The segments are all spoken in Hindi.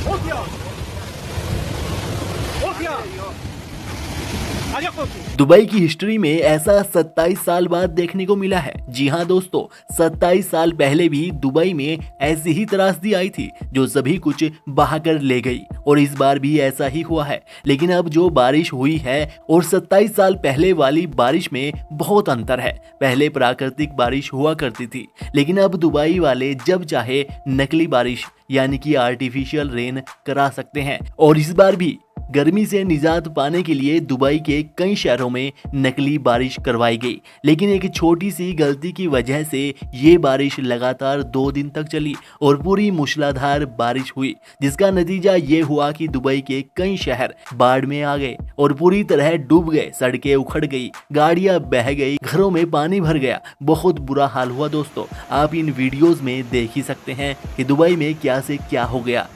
हो गया हो गया आजा कोच। दुबई की हिस्ट्री में ऐसा 27 साल बाद देखने को मिला है। जी हाँ दोस्तों, 27 साल पहले भी दुबई में ऐसी ही त्रासदी आई थी जो सभी कुछ बहाकर ले गई, और इस बार भी ऐसा ही हुआ है। लेकिन अब जो बारिश हुई है और 27 साल पहले वाली बारिश में बहुत अंतर है। पहले प्राकृतिक बारिश हुआ करती थी, लेकिन अब दुबई वाले जब चाहे नकली बारिश यानी कि आर्टिफिशियल रेन करा सकते हैं। और इस बार भी गर्मी से निजात पाने के लिए दुबई के कई शहरों में नकली बारिश करवाई गई, लेकिन एक छोटी सी गलती की वजह से ये बारिश लगातार 2 दिन तक चली और पूरी मूसलाधार बारिश हुई, जिसका नतीजा ये हुआ कि दुबई के कई शहर बाढ़ में आ गए और पूरी तरह डूब गए। सड़कें उखड़ गई, गाड़ियां बह गई, घरों में पानी भर गया। बहुत बुरा हाल हुआ दोस्तों। आप इन वीडियोस में देख ही सकते हैं कि दुबई में क्या से क्या हो गया।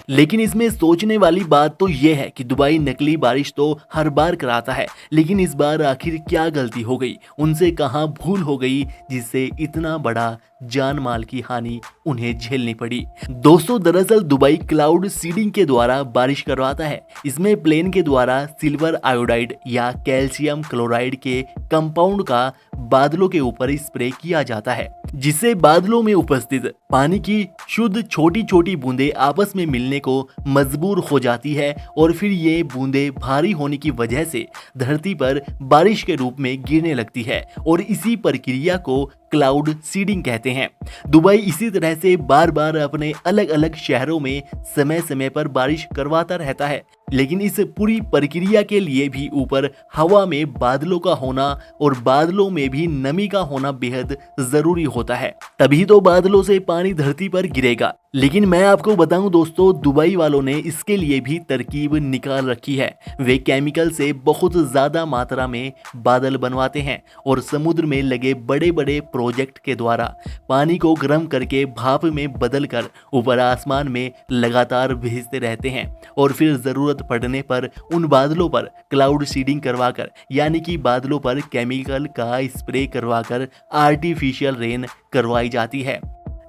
लेकिन इसमें सोचने वाली बात तो यह है कि दुबई नकली बारिश तो हर बार कराता है, लेकिन इस बार आखिर क्या गलती हो गई, उनसे कहां भूल हो गई जिससे इतना बड़ा जान माल की हानि उन्हें झेलनी पड़ी। दोस्तों, दरअसल दुबई क्लाउड सीडिंग के द्वारा बारिश करवाता है। इसमें प्लेन के द्वारा सिल्वर आयोडाइड या कैल्शियम क्लोराइड के कंपाउंड का बादलों के ऊपर स्प्रे किया जाता है, जिससे बादलों में उपस्थित पानी की शुद्ध छोटी छोटी बूंदें आपस में मिलने को मजबूर हो जाती है और फिर ये बूंदें भारी होने की वजह से धरती पर बारिश के रूप में गिरने लगती है, और इसी प्रक्रिया को क्लाउड सीडिंग कहते हैं। दुबई इसी तरह से बार बार अपने अलग अलग शहरों में समय समय पर बारिश करवाता रहता है, लेकिन इस पूरी प्रक्रिया के लिए भी ऊपर हवा में बादलों का होना और बादलों में भी नमी का होना बेहद जरूरी होता है, तभी तो बादलों से पानी धरती पर गिरेगा। लेकिन मैं आपको बताऊं दोस्तों, दुबई वालों ने इसके लिए भी तरकीब निकाल रखी है। वे केमिकल से बहुत ज्यादा मात्रा में बादल बनवाते हैं और समुद्र में लगे बड़े बड़े प्रोजेक्ट के द्वारा पानी को गर्म करके भाप में बदलकर ऊपर आसमान में लगातार भेजते रहते हैं, और फिर जरूरत पड़ने पर उन बादलों पर क्लाउड सीडिंग करवाकर यानी कि बादलों पर केमिकल का स्प्रे करवाकर आर्टिफिशियल रेन करवाई जाती है।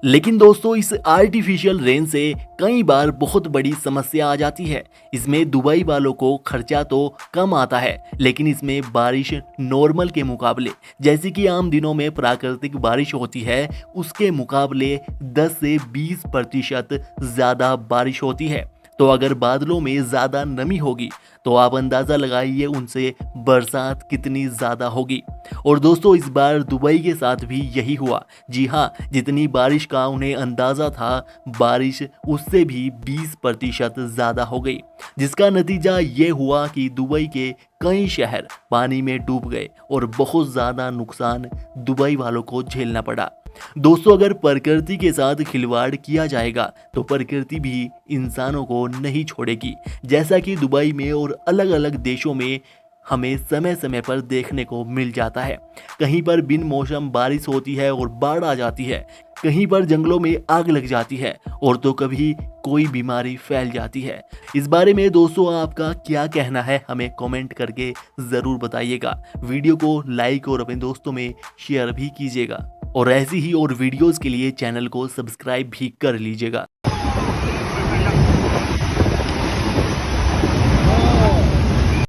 लेकिन दोस्तों, इस आर्टिफिशियल रेन से कई बार बहुत बड़ी समस्या आ जाती है। इसमें दुबई वालों को खर्चा तो कम आता है, लेकिन इसमें बारिश नॉर्मल के मुकाबले, जैसे कि आम दिनों में प्राकृतिक बारिश होती है, उसके मुकाबले 10 से 20% ज़्यादा बारिश होती है। तो अगर बादलों में ज़्यादा नमी होगी तो आप अंदाज़ा लगाइए उनसे बरसात कितनी ज़्यादा होगी। और दोस्तों, इस बार दुबई के साथ भी यही हुआ। जी हाँ, जितनी बारिश का उन्हें अंदाज़ा था, बारिश उससे भी 20% ज़्यादा हो गई, जिसका नतीजा ये हुआ कि दुबई के कई शहर पानी में डूब गए और बहुत ज़्यादा नुकसान दुबई वालों को झेलना पड़ा। दोस्तों, अगर प्रकृति के साथ खिलवाड़ किया जाएगा तो प्रकृति भी इंसानों को नहीं छोड़ेगी, जैसा कि दुबई में और अलग अलग देशों में हमें समय समय पर देखने को मिल जाता है। कहीं पर बिन मौसम बारिश होती है और बाढ़ आ जाती है, कहीं पर जंगलों में आग लग जाती है, और तो कभी कोई बीमारी फैल जाती है। इस बारे में दोस्तों आपका क्या कहना है, हमें कमेंट करके ज़रूर बताइएगा। वीडियो को लाइक और अपने दोस्तों में शेयर भी कीजिएगा, और ऐसी ही और वीडियोस के लिए चैनल को सब्सक्राइब भी कर लीजिएगा।